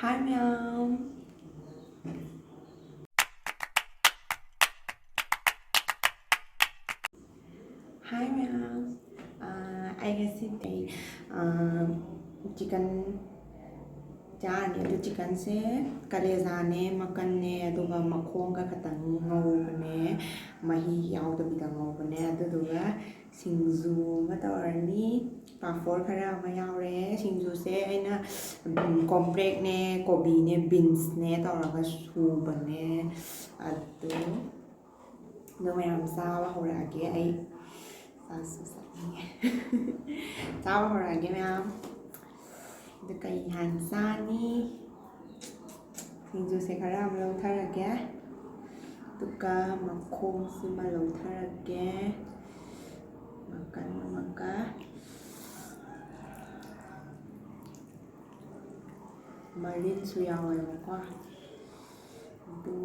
Hi meow. Hi meow. I guess today chicken ꯆꯥꯔꯅꯤ ꯑꯗꯨ ꯆꯤꯛꯀꯟꯁꯦ ꯀꯂꯦꯖꯥꯅꯦ ꯃꯀꯟꯅꯦ ꯑꯗꯨꯒ ꯃꯈꯣꯡꯒ ꯈꯇꯪ ꯉꯧꯕꯅꯦ ꯃꯍꯤ ꯌꯥꯎꯗꯕꯤꯗ ꯉꯧꯕꯅꯦ ꯑꯗꯨꯗꯨꯒ ꯁꯤꯡꯖꯨ ꯑꯃ ꯇꯧꯔꯅꯤ ꯄꯥꯐꯣꯔ ꯈꯔ ꯑꯃ ꯌꯥꯎꯔꯦ ꯁꯤꯡꯖꯨꯁꯦ ꯑꯩꯅ ꯀꯣꯝꯄ꯭ꯔꯦꯛꯅꯦ ꯀꯣꯕꯤꯅꯦ ꯕꯤꯟꯁꯅꯦ ꯇꯧꯔꯒ ꯁꯨꯕꯅꯦ ꯑꯗꯨ ꯃꯌꯥꯝ ꯆꯥꯕ ꯍꯧꯔꯛꯑꯒꯦ ꯑꯩ ꯆꯥꯁꯨ ꯆꯥꯅꯤꯡꯉꯦ ꯆꯥꯕ ꯍꯧꯔꯛꯑꯒꯦ ꯃꯌꯥꯝ ꯑꯗꯨ ꯀꯩ ꯍꯥꯟꯅ ꯆꯥꯅꯤ ꯁꯤꯡꯖꯨꯁꯦ ꯈꯔ ꯑꯃ ꯂꯧꯊꯔꯒꯦ ꯑꯗꯨꯒ ꯃꯈꯣꯡꯁꯤꯃ ꯂꯧꯊꯔꯒꯦ ꯃꯀꯟ ꯑꯃꯒ ꯃꯔꯤꯟꯁꯨ ꯌꯥꯎꯋꯦꯕꯀꯣ ꯑꯗꯨ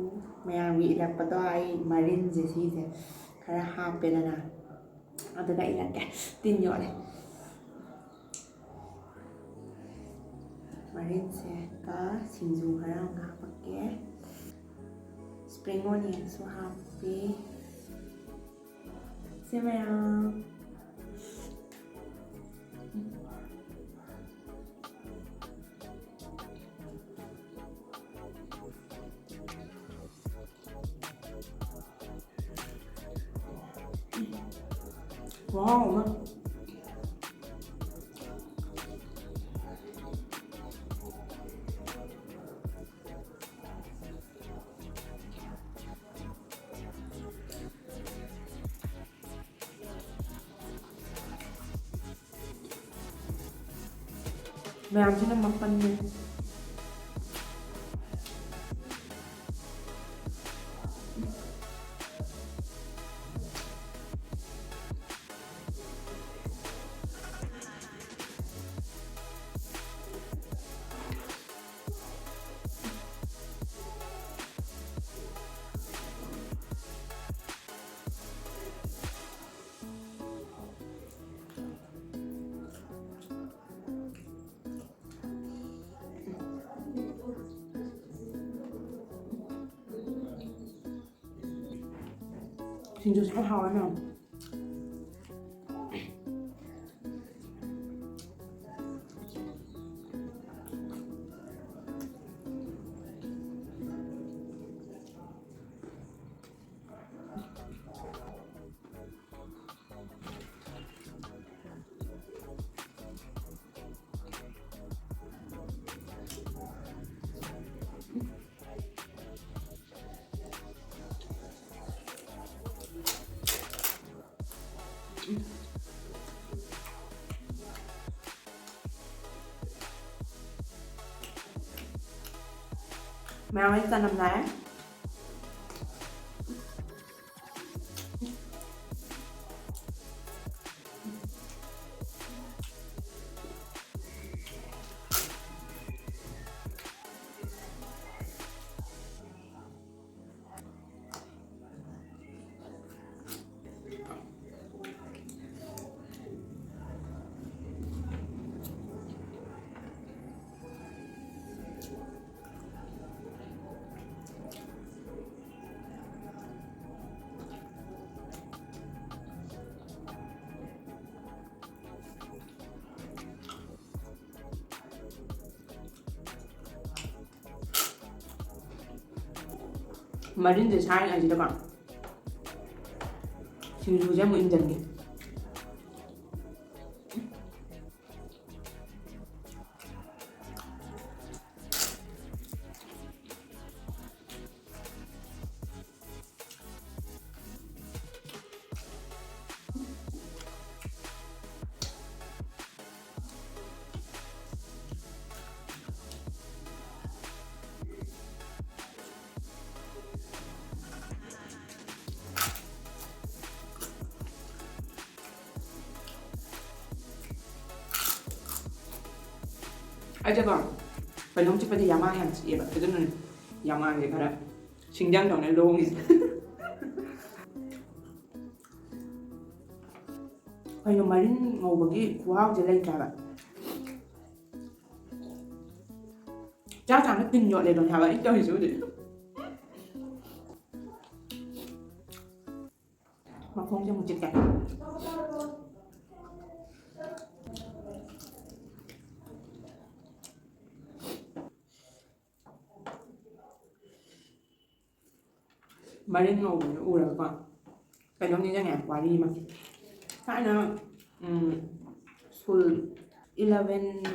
ꯃꯌꯥꯝꯒꯤ ꯏꯜꯂꯛꯄꯗꯣ ꯑꯩ ꯃꯔꯤꯟꯁꯦ ꯁꯤꯁꯦ ꯈꯔ ꯍꯥꯞꯄꯦꯗꯅ ꯑꯗꯨꯒ ꯏꯜꯂꯛꯀꯦ ꯇꯤꯟ ꯌꯣꯠꯂꯦ ꯃꯔꯤꯟꯁꯦꯒ ꯁꯤꯡꯖꯨ ꯈꯔ ꯑꯃ ꯍꯥꯞꯄꯛꯀꯦ ꯁꯄ꯭ꯔꯤꯡ ꯑꯣꯅꯤꯌꯟꯁꯨ ꯍꯥꯞꯄꯤ ꯁꯤ ꯃꯌꯥꯝ ꯋꯥꯎ ꯃꯌꯥꯝꯁꯤꯅ ꯃꯄꯟꯅꯦ ꯁꯤꯡꯖꯨꯁꯦ ꯌꯥꯝ ꯍꯥꯎꯋꯦ ꯃꯌꯥꯝ mèo ấy cần làm lá ꯃꯔꯤꯟꯁꯦ ꯁꯥꯔꯤꯉꯩꯁꯤꯗꯀꯣ ꯁꯤꯡꯖꯨꯁꯦ ꯑꯃꯨꯛ ꯏꯟꯖꯟꯒꯦ ꯑꯩꯁꯦꯀꯣ ꯀꯩꯅꯣꯝ ꯆꯤꯛꯄꯗꯤ ꯌꯥꯝꯃꯥꯡ ꯌꯥꯝ ꯆꯤꯛꯑꯦꯕ ꯑꯗꯨꯅꯅꯦ ꯌꯥꯝꯃꯥꯡꯁꯦ ꯈꯔ ꯁꯤꯡꯖꯪꯗꯧꯅꯦ ꯂꯣꯡꯉꯤꯁꯦ ꯀꯩꯅꯣ ꯃꯔꯤꯟ ꯉꯧꯕꯒꯤ ꯈꯨꯍꯥꯎꯁꯦ ꯂꯩꯇ꯭ꯔꯕ ꯆꯥꯛ ꯆꯥꯅ tin nhọ lên đồng hào ấy cho hình gì mà không cho một chiếc cạnh Marin ngầu nó u rồi con cái giống như thế này quả đi mà phải nó school 11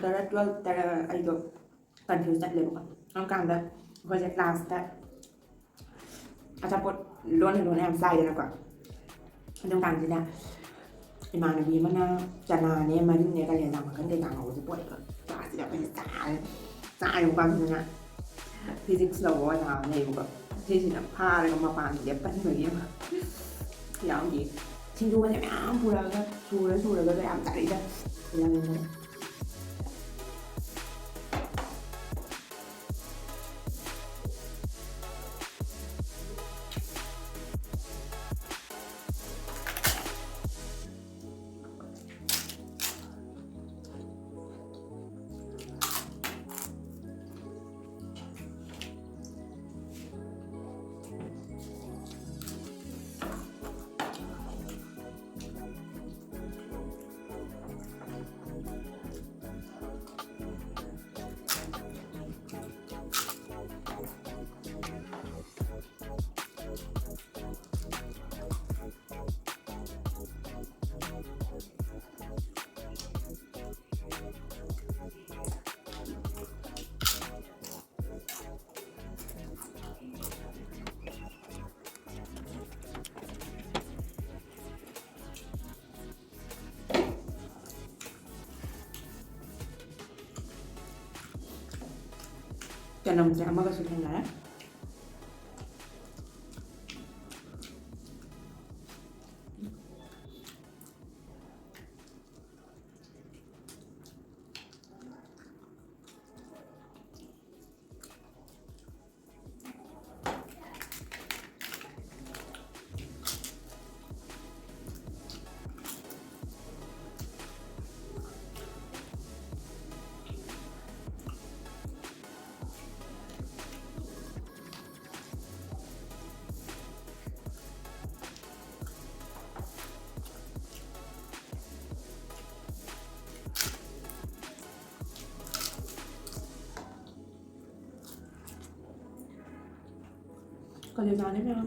tara 12 tara ay do confused at level ang kanda because at last that achapot lon am slide na kwa andong kan sila imanabi mana chana ne marin ne ka le na kan de kang ho support ka ta sila pa sa yung kwam na physics law wa na ne ko thì là pha rồi mà bàn dẹp bánh mì mà dạ không gì xin chua thì ám phu ra cái chua cái ám tại đó thì là mình cho nồng chả mà có sự thành lá còn điều nào nữa không?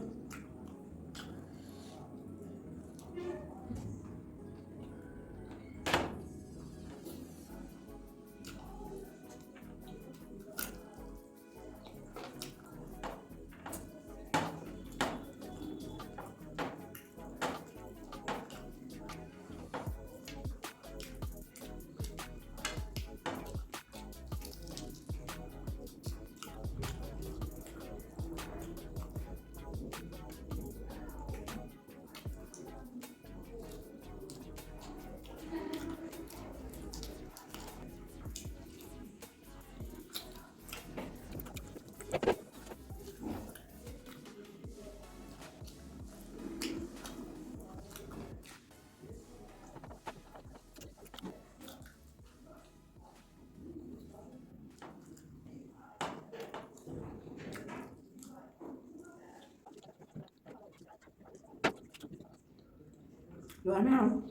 Luar nào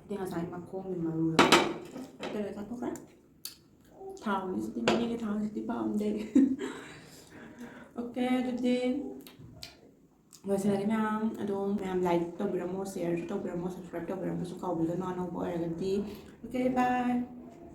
tinggal saya makan di malu ada satu kan tahu ni setiap ini kita tahu setiap paham deh oke jadi rồi sẽ là cái nào aduh làm like tôi bị mua share tôi bị mua subscribe tôi bị mua suka bila no no boy ganti oke bye